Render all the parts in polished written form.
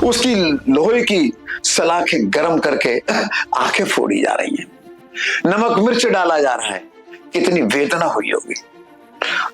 उसकी लोहे की सलाखें गर्म करके आंखें फोड़ी जा रही हैं, नमक मिर्च डाला जा रहा है। कितनी वेदना हुई होगी।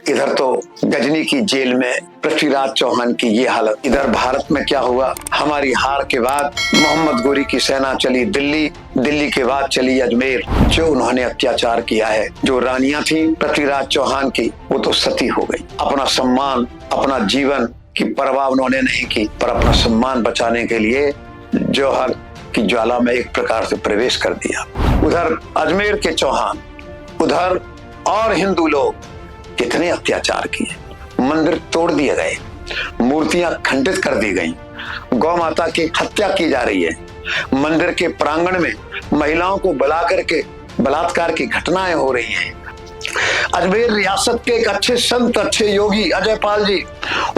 इधर तो गजनी की जेल में पृथ्वीराज चौहान की ये हालत। इधर भारत में क्या हुआ, हमारी हार के बाद मोहम्मद गोरी की सेना चली दिल्ली, दिल्ली के बाद चली अजमेर। जो उन्होंने अत्याचार किया है, जो रानियां थी पृथ्वीराज चौहान की, वो तो सती हो गई। अपना सम्मान, अपना जीवन की परवाह उन्होंने नहीं की, पर अपना सम्मान बचाने के लिए जौहर की ज्वाला में एक प्रकार से प्रवेश कर दिया। उधर अजमेर के चौहान, उधर और हिंदू लोग कितने अत्याचार किए। मंदिर तोड़ दिए गए, मूर्तियां खंडित कर दी गई, गौ माता की हत्या की जा रही है, मंदिर के प्रांगण में महिलाओं को बुला करके बलात्कार की घटनाएं हो रही हैं। अजमेर रियासत के एक अच्छे संत, अच्छे योगी अजय पाल जी,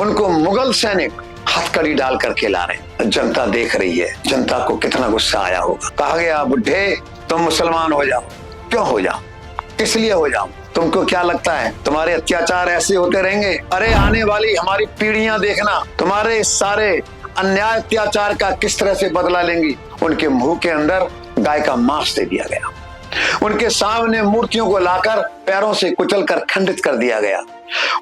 उनको मुगल सैनिक हथकड़ी डाल करके ला रहे। जनता देख रही है, जनता को कितना गुस्सा आया होगा। कहा गया, बुढ़े तुम मुसलमान हो जाओ। क्यों हो जाओ, किस लिए हो जाओ? तुमको क्या लगता है तुम्हारे अत्याचार ऐसे होते रहेंगे? अरे आने वाली हमारी पीढ़ियां देखना तुम्हारे सारे अन्याय अत्याचार का किस तरह से बदला लेंगी। उनके मुंह के अंदर गाय का मांस दे दिया गया, उनके सामने मूर्तियों को लाकर पैरों से कुचलकर खंडित कर दिया गया,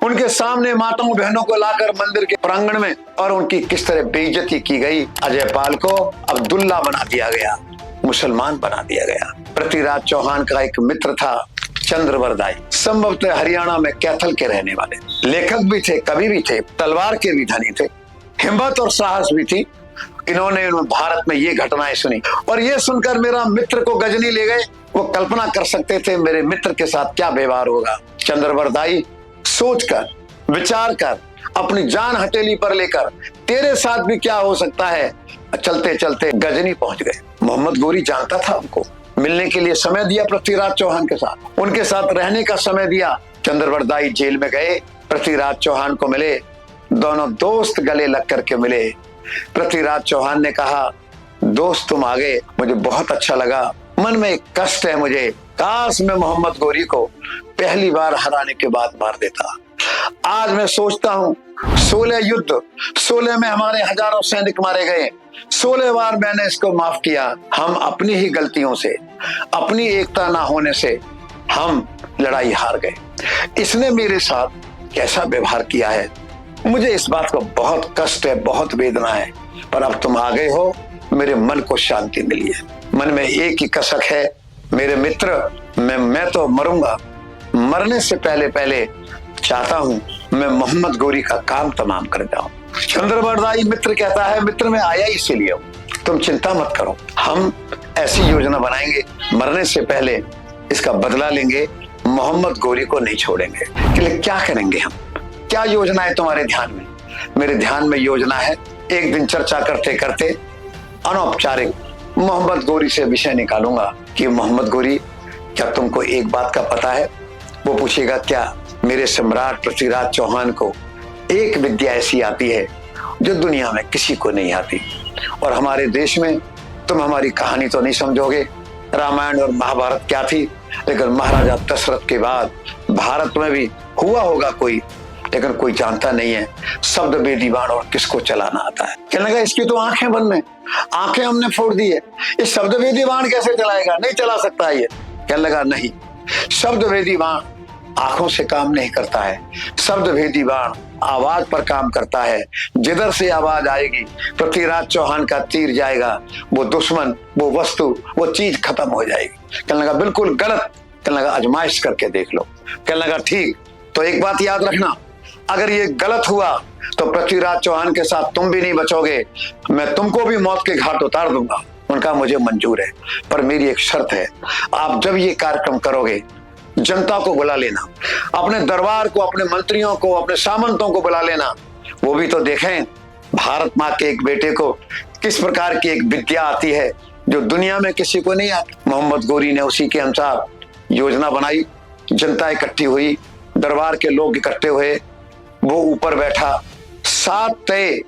उनके सामने माताओं बहनों को लाकर मंदिर के प्रांगण में और उनकी किस तरह बेइज्जती की गई। अजय पाल को अब्दुल्ला बना दिया गया, मुसलमान बना दिया गया। पृथ्वीराज चौहान का एक मित्र था चंद्रवरदाई, संभवतः हरियाणा में कैथल के रहने वाले, लेखक भी थे, कवि भी थे, तलवार के भी धनी थे, हिम्मत और साहस भी थी। इन्होंने भारत में ये घटनाएं सुनी और ये सुनकर मेरा मित्र को गजनी ले गए। वो कल्पना कर सकते थे मेरे मित्र के साथ क्या व्यवहार होगा। चंद्रवरदाई सोचकर, विचार कर, अपनी जान हथेली पर लेकर तेरे साथ भी क्या हो सकता है, चलते चलते गजनी पहुंच गए। मोहम्मद गोरी जानता था उनको, मिलने के लिए समय दिया पृथ्वीराज चौहान के साथ, उनके साथ रहने का समय दिया। चंद्रवरदाई जेल में गए, पृथ्वीराज चौहान को मिले, दोनों दोस्त गले लग करके मिले। पृथ्वीराज चौहान ने कहा, दोस्त तुम आ गए, मुझे बहुत अच्छा लगा, मन में एक कष्ट है मुझे, काश मैं मोहम्मद गोरी को पहली बार हराने के बाद मार देता। आज मैं सोचता हूँ 16 युद्ध, 16 में हमारे हजारों सैनिक मारे गए, 16 बार मैंने इसको माफ किया। हम अपनी ही गलतियों से, अपनी एकता ना होने से हम लड़ाई हार गए। इसने मेरे साथ कैसा व्यवहार किया है, मुझे इस बात को बहुत कष्ट है, बहुत वेदना है, पर अब तुम आ गए हो, मेरे मन को शांति मिली है। मन में एक ही कसक है, मेरे मित्र, मैं तो मरूंगा, मरने से पहले चाहता हूँ मैं मोहम्मद गोरी का काम तमाम कर जाऊं। चंद्रवरदाई मित्र कहता है, मित्र मैं आया इसीलिए हूँ, तुम चिंता मत करो, हम ऐसी योजना बनाएंगे, मरने से पहले इसका बदला लेंगे, मोहम्मद गोरी को नहीं छोड़ेंगे। कि क्या करेंगे हम, क्या योजना है तुम्हारे ध्यान में? मेरे ध्यान में योजना है, एक दिन चर्चा करते करते अनौपचारिक मोहम्मद गोरी से विषय निकालूंगा कि मोहम्मद गोरी, क्या तुमको एक बात का पता है? वो पूछेगा, क्या? मेरे सम्राट पृथ्वीराज चौहान को एक विद्या ऐसी आती है जो दुनिया में किसी को नहीं आती, और हमारे देश में तुम हमारी कहानी तो नहीं समझोगे, रामायण और महाभारत क्या थी, लेकिन महाराजा दशरथ के बाद भारत में भी हुआ होगा कोई, लेकिन कोई जानता नहीं है शब्द वेदी बाण और किसको चलाना आता है। कहने लगा, इसकी तो आंखें बंद है, आंखें हमने फोड़ दी है, इस शब्द वेदी बाण कैसे चलाएगा, नहीं चला सकता है ये। कहने लगा, नहीं, शब्द वेदी बाण आंखों से काम नहीं करता है, शब्द भेदी बाण आवाज पर काम करता है। जिधर से आवाज आएगी पृथ्वीराज चौहान का तीर जाएगा, वो दुश्मन, वो वस्तु, वो चीज खत्म हो जाएगी। कहने लगा, बिल्कुल गलत। कहने लगा, आजमाइश करके देख लो। कहने लगा, ठीक, तो एक बात याद रखना, अगर ये गलत हुआ तो पृथ्वीराज चौहान के साथ तुम भी नहीं बचोगे, मैं तुमको भी मौत के घाट उतार दूंगा। उनका मुझे मंजूर है, पर मेरी एक शर्त है, आप जब ये कार्यक्रम करोगे जनता को बुला लेना, अपने दरबार को, अपने मंत्रियों को, अपने सामंतों को बुला लेना, वो भी तो देखें भारत माँ के एक बेटे को किस प्रकार की एक विद्या आती है जो दुनिया में किसी को नहीं आती। मोहम्मद गोरी ने उसी के अनुसार योजना बनाई, जनता इकट्ठी हुई, दरबार के लोग इकट्ठे हुए, वो ऊपर बैठा, 7 तय,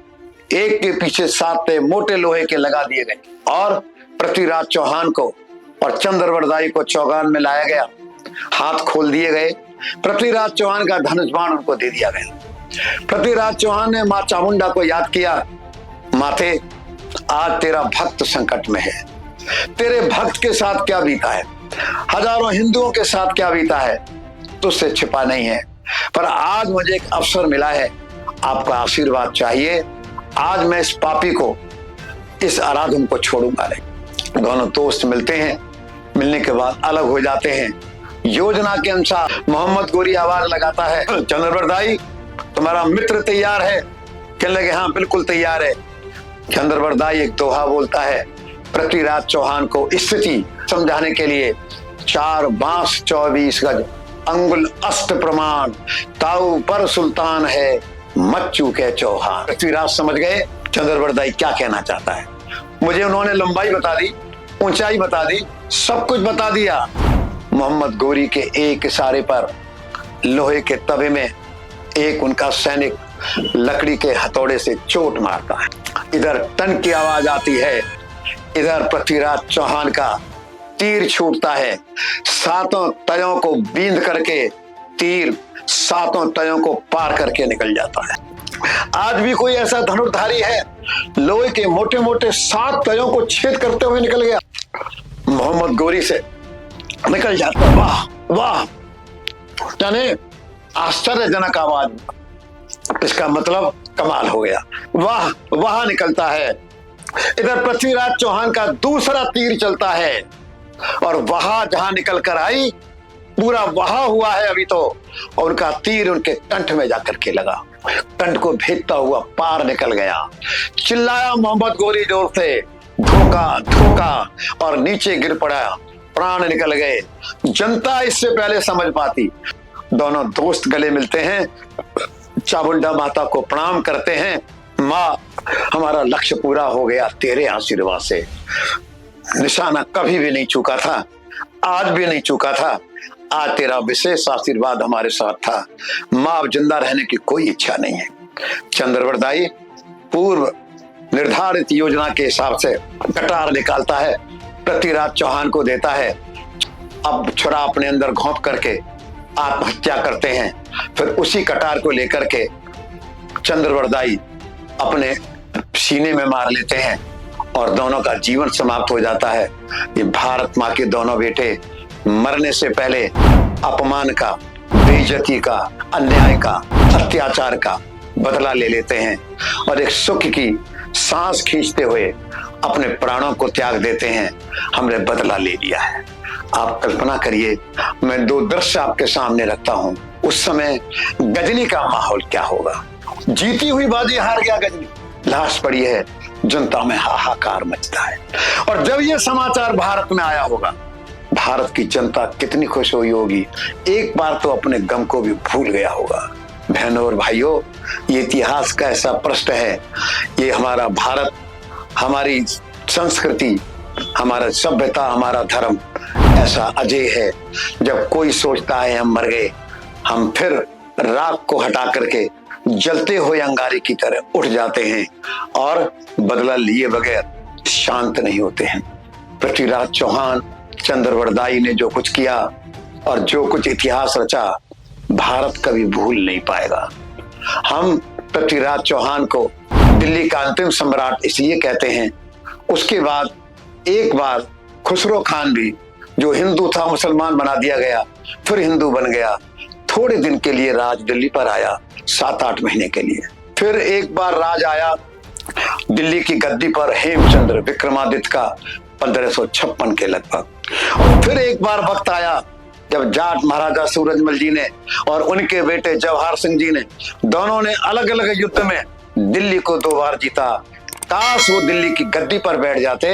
एक के पीछे 7 तय मोटे लोहे के लगा दिए गए और पृथ्वीराज चौहान को और चंद्रवरदाई को चौगान में लाया गया, हाथ खोल दिए गए, पृथ्वीराज चौहान का धनुष बाण उनको दे दिया गया। पृथ्वीराज चौहान ने मां चामुंडा को याद किया, माते आज तेरा भक्त संकट में है। तेरे भक्त के साथ क्या बीता है, हजारों हिंदुओं के साथ क्या बीता है, तुझसे छिपा नहीं है। पर आज मुझे एक अवसर मिला है, आपका आशीर्वाद चाहिए। आज मैं इस पापी को, इस आराधन को छोड़ूंगा नहीं। दोनों दोस्त मिलते हैं, मिलने के बाद अलग हो जाते हैं। योजना के अनुसार मोहम्मद गोरी आवाज लगाता है, चंद्रवरदाई तुम्हारा मित्र तैयार है? कहने लगे हाँ बिल्कुल तैयार है। चंद्रवरदाई एक दोहा बोलता है पृथ्वीराज चौहान को स्थिति समझाने के लिए, 4 बांस 24 गज अंगुल अष्ट प्रमाण, ताऊ पर सुल्तान है मत चूके चौहान। पृथ्वीराज समझ गए चंद्रवरदाई क्या कहना चाहता है। मुझे उन्होंने लंबाई बता दी, ऊंचाई बता दी, सब कुछ बता दिया। मोहम्मद गोरी के एक इशारे पर लोहे के तवे में एक उनका सैनिक लकड़ी के हथौड़े से चोट मारता है। इधर टन की आवाज आती है, इधर पृथ्वीराज चौहान का तीर छूटता है। 7 तयों को बींध करके तीर 7 तयों को पार करके निकल जाता है। आज भी कोई ऐसा धनुर्धारी है, लोहे के मोटे मोटे 7 तयों को छेद करते हुए निकल गया, मोहम्मद गोरी से निकल जाता। वाह वाह, यानी आश्चर्यजनक आवाज, इसका मतलब कमाल हो गया। वाह वहां निकलता है। इधर पृथ्वीराज चौहान का दूसरा तीर चलता है और वहां जहां निकल कर आई पूरा वहां हुआ है अभी तो, और उनका तीर उनके कंठ में जाकर के लगा, कंठ को भेदता हुआ पार निकल गया। चिल्लाया मोहम्मद गोरी जोर से, धोखा धोखा, और नीचे गिर पड़ा, प्राण निकल गए। जनता इससे पहले समझ पाती। दोनों दोस्त गले मिलते हैं, चामुंडा माता को प्रणाम करते हैं, माँ हमारा लक्ष्य पूरा हो गया तेरे आशीर्वाद से। निशाना कभी भी नहीं चूका था, आज भी नहीं चूका था, आज तेरा विशेष आशीर्वाद हमारे साथ था। माँ अब जिंदा रहने की कोई इच्छा नहीं है। चंद्रवरदाई पूर्व निर्धारित योजना के हिसाब से कटार निकालता है, पृथ्वीराज चौहान को देता है। अब छुरा अपने अंदर घोंप करके आत्महत्या करते हैं। फिर उसी कटार को लेकर के चंद्रवरदाई अपने सीने में मार लेते हैं और दोनों का जीवन समाप्त हो जाता है। ये भारत माँ के दोनों बेटे मरने से पहले अपमान का, बेइज्जती का, अन्याय का, अत्याचार का बदला ले लेते हैं और एक सुख की सांस खींचते हुए अपने प्राणों को त्याग देते हैं। हमने बदला ले लिया है। आप कल्पना करिए, मैं 2 दृश्य आपके सामने रखता हूं, उस समय गजनी का माहौल क्या होगा। जीती हुई बाजी हार गया गजनी, लाश पड़ी है, जनता में हाहाकार मचता है। और जब यह समाचार भारत में आया होगा, भारत की जनता कितनी खुश हुई होगी, एक बार तो अपने गम को भी भूल गया होगा। बहनों और भाइयों, ये इतिहास का ऐसा प्रश्न है, ये हमारा भारत, हमारी संस्कृति, हमारा सभ्यता, हमारा धर्म ऐसा अजय है। जब कोई सोचता है हम मर गए, हम फिर राख को हटा करके जलते हुए अंगारे की तरह उठ जाते हैं और बदला लिए बगैर शांत नहीं होते हैं। पृथ्वीराज चौहान, चंद्रवरदाई ने जो कुछ किया और जो कुछ इतिहास रचा, भारत कभी भूल नहीं पाएगा। हम पृथ्वीराज चौहान को दिल्ली का अंतिम सम्राट इसलिए कहते हैं। उसके बाद एक बार खुसरो खान भी, जो हिंदू था मुसलमान बना दिया गया, फिर हिंदू बन गया, थोड़े दिन के लिए राज दिल्ली पर आया, 7-8 महीने के लिए। फिर एक बार राज आया दिल्ली की गद्दी पर हेमचंद्र विक्रमादित्य का 1556 के लगभग। और फिर एक बार वक्त आया जब जाट महाराजा सूरजमल जी ने और उनके बेटे जवाहर सिंह जी ने, दोनों ने अलग अलग युद्ध में दिल्ली को 2 बार जीता। काश वो दिल्ली की गद्दी पर बैठ जाते,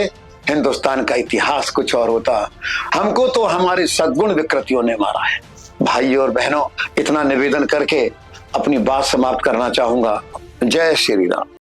हिंदुस्तान का इतिहास कुछ और होता। हमको तो हमारी सद्गुण विकृतियों ने मारा है। भाइयों और बहनों, इतना निवेदन करके अपनी बात समाप्त करना चाहूंगा। जय श्री राम।